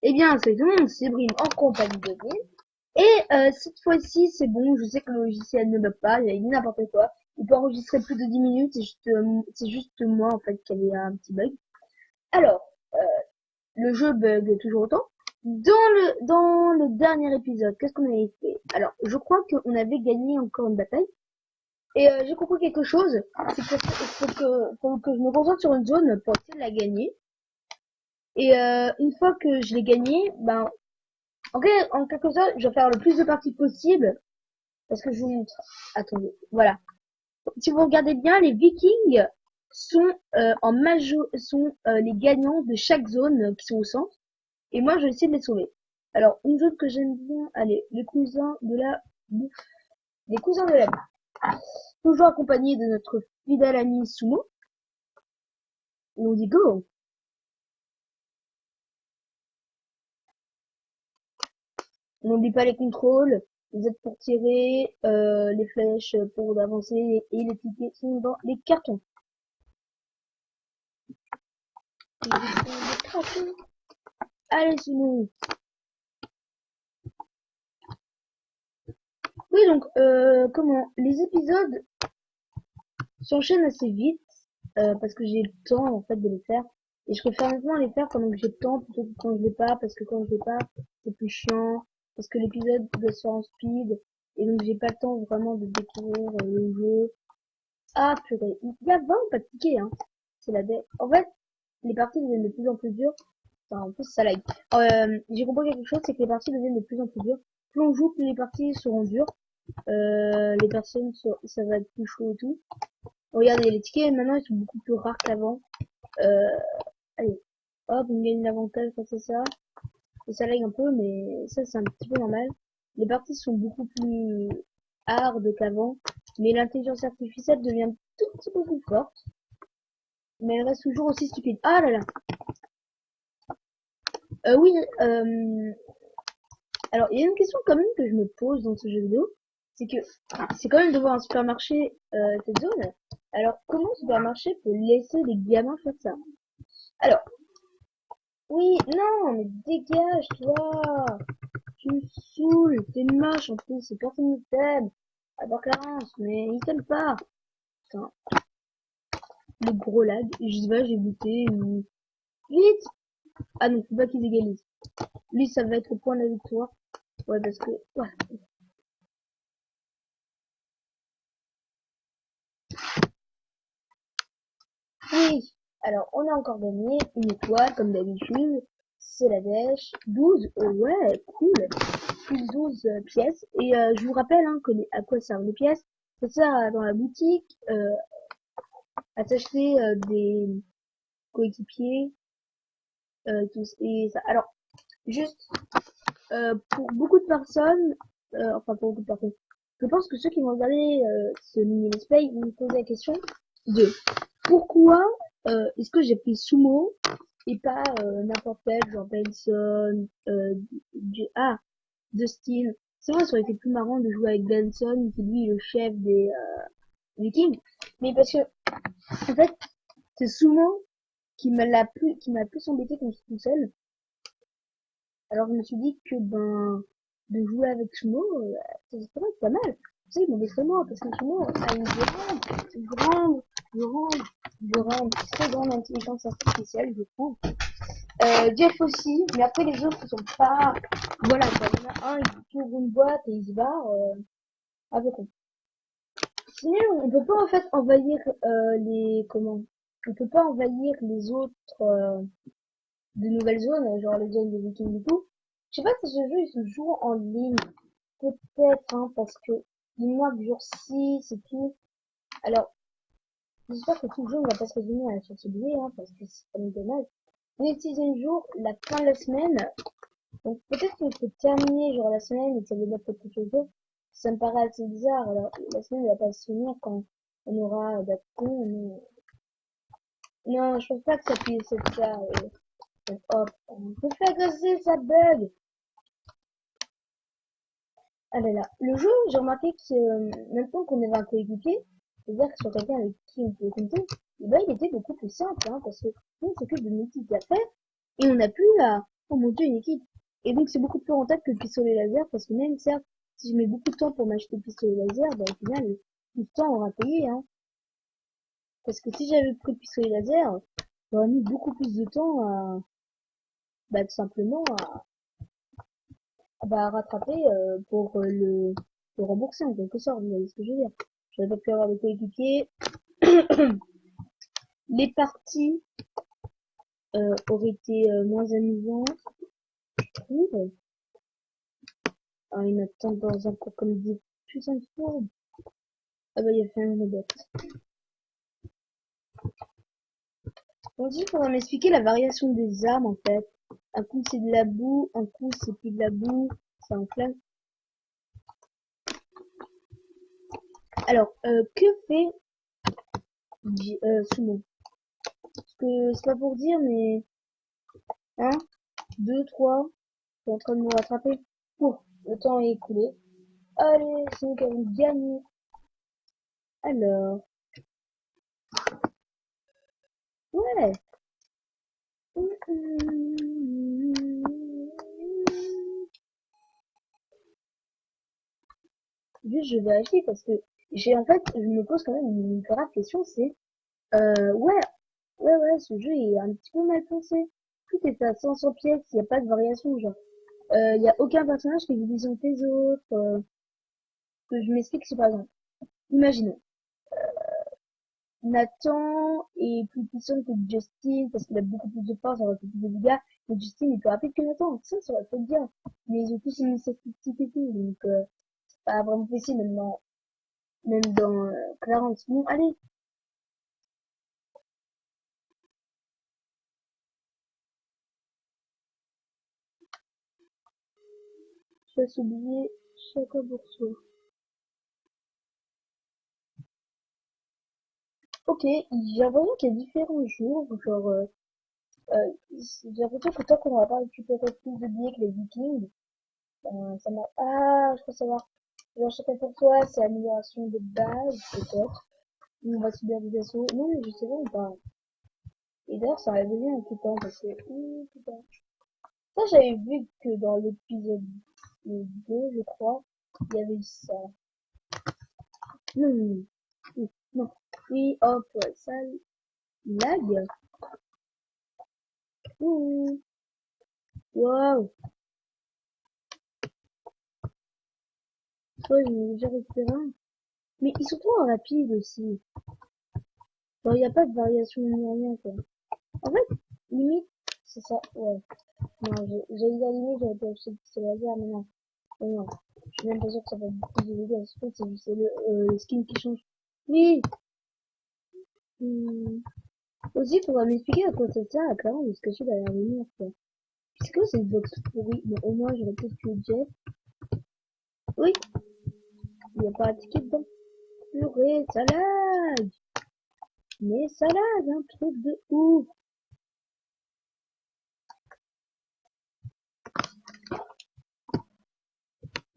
Eh bien, salut tout le monde, c'est Brim en compagnie de Brim. Et cette fois-ci, c'est bon, je sais que le logiciel ne bug pas, il a dit n'importe quoi. Il peut enregistrer plus de 10 minutes, c'est juste moi en fait qui avait un petit bug. Alors, le jeu bug toujours autant. Dans le dernier épisode, qu'est-ce qu'on avait fait? Alors, je crois qu'on avait gagné encore une bataille. Et j'ai compris quelque chose, c'est que faut que je me concentre sur une zone pour essayer de la gagner. Et une fois que je l'ai gagnée, ben en quelque sorte, je vais faire le plus de parties possible parce que je vous montre. Attendez, voilà. Si vous regardez bien, les Vikings sont les gagnants de chaque zone qui sont au centre. Et moi, je vais essayer de les sauver. Alors, une zone que j'aime bien, allez, les cousins de la bouffe. Les cousins de la bouffe. Toujours accompagnés de notre fidèle ami Sumo. Et on dit go. On n'oublie pas les contrôles. Vous êtes pour tirer, les flèches pour avancer et les tickets sont dans les cartons. Allez, sinon. Oui, donc, comment les épisodes s'enchaînent assez vite parce que j'ai le temps en fait de les faire et je préfère maintenant les faire pendant que j'ai le temps plutôt que quand je l'ai pas parce que quand je l'ai pas c'est plus chiant parce que l'épisode doit se faire en speed et donc j'ai pas le temps vraiment de découvrir le jeu. Ah purée, il y a 20 pas de tickets hein. C'est la dé. En fait, les parties deviennent de plus en plus dures. Enfin, en plus ça lag. J'ai compris quelque chose, c'est que les parties deviennent de plus en plus dures. Plus on joue, plus les parties seront dures. Les personnes, ça va être plus chaud et tout. Regardez, les tickets maintenant ils sont beaucoup plus rares qu'avant. Euh, allez, hop, on gagne l'avantage face à ça. Et ça lag un peu, mais ça c'est un petit peu normal. Les parties sont beaucoup plus hard qu'avant, mais l'intelligence artificielle devient un tout petit peu plus forte. Mais elle reste toujours aussi stupide. Ah là là. Oui, alors il y a une question quand même que je me pose dans ce jeu vidéo, c'est que c'est quand même de voir un supermarché cette zone. Alors comment un supermarché peut laisser les gamins faire ça? Alors oui, non, mais dégage toi, tu me saoules, t'es moche en plus, c'est personne ne t'aime. À part Clarence, mais il t'aime pas. Putain, le gros lag, j'y vais, j'ai buté, vite. Ah non, faut pas qu'ils égalisent. Lui ça va être au point de la victoire. Ouais parce que ouais. Oui, alors on a encore gagné une étoile comme d'habitude, c'est la dèche, 12, ouais, cool, plus 12 pièces, et je vous rappelle hein, à quoi servent les pièces, ça sert dans la boutique à s'acheter des coéquipiers, tous, et ça. Alors, juste, pour beaucoup de personnes, enfin pour beaucoup de personnes, je pense que ceux qui vont regarder ce mini-let's play vont me poser la question de pourquoi est-ce que j'ai pris Sumo et pas n'importe quel, genre Benson, Dustin. C'est vrai, ça aurait été plus marrant de jouer avec Benson, qui lui est le chef des Vikings. Mais parce que, en fait, c'est Sumo qui m'a plus embêté quand j'étais tout seul. Alors je me suis dit que, ben, de jouer avec Sumo, ça pourrait être pas mal. Tu sais, mais c'est moi, parce que Sumo a une grande, très grande intelligence artificielle, je trouve. Jeff aussi, mais après les autres sont pas, voilà, quoi. Il y en a un, il ouvre une boîte et il se barre, avec con. Sinon, on peut pas en fait envahir on peut pas envahir les autres de nouvelles zones, genre les zones de Vikings et tout. Je sais pas si ce jeu il se joue en ligne, peut-être, hein, parce que il mois dure 6 et tout. Alors, j'espère que tout le jeu ne va pas se résumer à la sortie de hein, parce que c'est quand même dommage. On est le 6e jour, la fin de la semaine. Donc peut-être qu'on peut terminer genre la semaine et que ça débloque quelque chose d'autre. Ça me paraît assez bizarre. Alors la semaine va pas se finir quand on aura d'action. Non, je pense pas que ça puisse être ça. Donc, hop, on peut faire agresser, ça bug. Ah là là. Le jeu, j'ai remarqué que maintenant qu'on avait un coéquipier, c'est-à-dire que sur quelqu'un avec qui on peut compter, et ben, il était beaucoup plus simple, hein, parce que nous, on s'occupe de nos petites affaires et on n'a plus à Oh mon dieu, une équipe. Et donc c'est beaucoup plus rentable que le pistolet laser parce que même certes, si je mets beaucoup de temps pour m'acheter le pistolet laser, bah au final, tout le temps aura payé, hein. Parce que si j'avais pris le pistolet laser, j'aurais mis beaucoup plus de temps à, bah tout simplement à rattraper pour le rembourser en quelque sorte, vous voyez ce que je veux dire. J'aurais pas pu avoir de coéquipier. Les parties auraient été moins amusantes, je trouve. Ah, il m'attend dans un cours comme des puissants de fourbe. Ah bah il a fait un robot. On dit qu'il faudra m'expliquer la variation des armes en fait. Un coup c'est de la boue, un coup c'est plus de la boue, ça enflamme. Alors, que fait Sumo? Parce que c'est pas pour dire, mais 1, 2, 3, je suis en train de me rattraper. Oh, le temps est écoulé. Allez, c'est nous qui avons gagné. Alors, ouais. Juste, je vérifie parce que en fait, je me pose quand même une grave question, c'est, ouais, ouais, ce jeu est un petit peu mal pensé. Tout est à 500 pièces, il n'y a pas de variation, genre. Il y a aucun personnage qui est divisé entre les autres. Que je m'explique, c'est par exemple. Imaginons. Nathan est plus puissant que Justin parce qu'il a beaucoup plus de force, il aurait fait plus de dégâts. Mais Justin est plus rapide que Nathan. Ça aurait fait bien. Mais ils ont tous une statistique et tout, donc c'est pas vraiment possible même dans Clarence. Bon, allez. Je vais oublier chacun pour soi. Ok, j'ai l'impression qu'il y a différents jours, genre, j'ai l'impression que tant qu'on va pas récupérer plus de billets que les Vikings, ça m'a... Ah, je crois savoir. Genre, chacun pour soi, c'est amélioration de base, peut-être. Ou on va subir des assauts. Non, mais je sais pas ou pas. Et d'ailleurs, ça aurait donné un putain, parce que... putain. Ça, j'avais vu que dans l'épisode 2, je crois, il y avait eu ça. Non, non, non. Oui, non. Oui, hop, ça lag. Ouh. Waouh. Toi, j'ai déjà récupéré un. Mais ils sont trop rapides aussi. Genre, il n'y a pas de variation ni rien, quoi. En fait, limite, c'est ça, ouais. Non, j'allais dire limite, j'aurais pu acheter le pistolet laser, mais non. Non, non. Je suis même pas sûr que ça va beaucoup de dégâts. En fait, c'est juste le skin qui change. Oui! Hum. Aussi, il faudra m'expliquer à quoi ça sert à Clarence de se cacher derrière les murs, quoi. Est-ce que c'est une box pourrie? Bon, au moins, j'aurais peut-être tué Jeff. Oui! Il n'y a pas à ticket dedans. Purée, ça lag! Mais ça lag, un truc de ouf!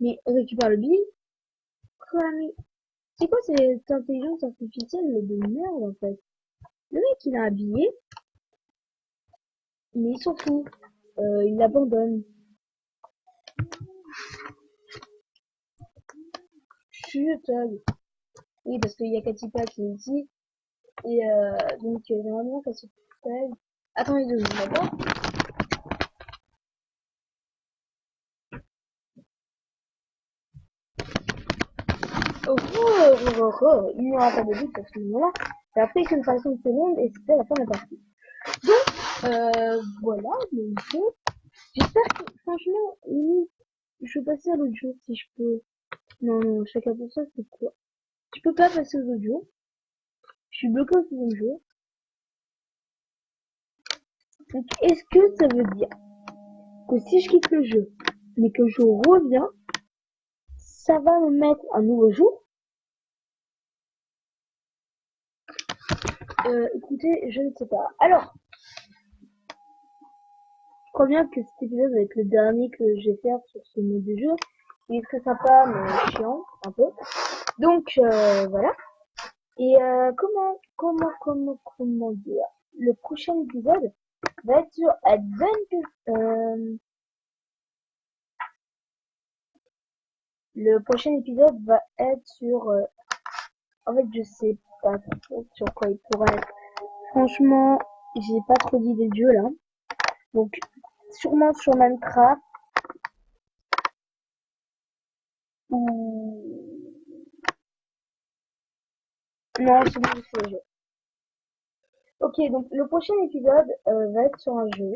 Mais récupère le billet. Quoi, mais c'est quoi cette intelligence artificielle de merde en fait? Le mec il a un billet, mais il s'en fout. Il l'abandonne. Chut. Oui, parce qu'il y a Katipa qui est ici. Et donc j'aimerais bien qu'elle se taille. Attendez 2 secondes, d'accord? Il n'y aura pas de but à ce moment-là. Et après il fait une fraction de seconde et c'était la fin de la partie. Donc voilà, donc j'espère que franchement, je vais passer à l'autre jour si je peux. Non, non, chacun pour ça, c'est quoi? Je peux pas passer aux autres jours. Je suis bloqué au 6e jour. Donc, est-ce que ça veut dire que si je quitte le jeu, mais que je reviens, ça va me mettre un nouveau jour? Écoutez, je ne sais pas. Alors, je crois bien que cet épisode va être le dernier que je vais faire sur ce mode de jeu. Il est très sympa, mais chiant, un peu. Donc, voilà. Et comment dire? Le prochain épisode va être sur Adventure, le prochain épisode va être sur... en fait, je sais pas trop sur quoi il pourrait être. Franchement, j'ai pas trop d'idées de jeu là. Donc, sûrement sur Minecraft ou... Non, c'est bon sur le jeu. Ok, donc le prochain épisode va être sur un jeu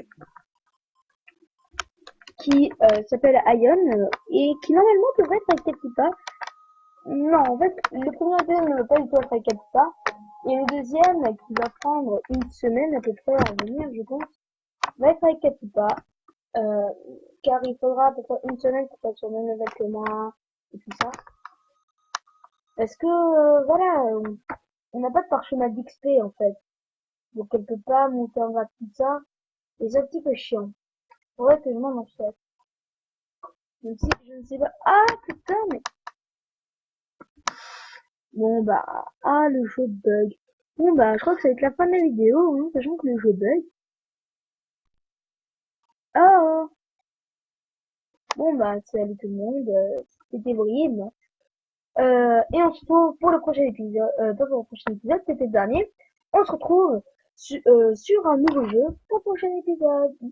qui s'appelle Ion et qui normalement devrait être avec Katipa. Non, en fait, le premier épisode ne va pas du tout être avec Katipa. Et le deuxième, qui va prendre une semaine à peu près à venir, je pense, va être avec Katipa. Euh, car il faudra à peu près une semaine pour faire sur le même level que moi et tout ça. Parce que, voilà, on n'a pas de parchemin d'XP en fait. Donc elle peut pas monter en grade tout ça. Et c'est un petit peu chiant. Faudrait que je m'en achète. Même si je ne sais pas. Ah putain, mais. Bon bah. Ah, le jeu bug. Bon bah, je crois que ça va être la fin de la vidéo, hein, sachant que le jeu bug. Ah oh. Bon bah, salut tout le monde. C'était Brim. Et on se retrouve pour le prochain épisode. Pas pour le prochain épisode, c'était le dernier. On se retrouve sur un nouveau jeu pour le prochain épisode. Bye.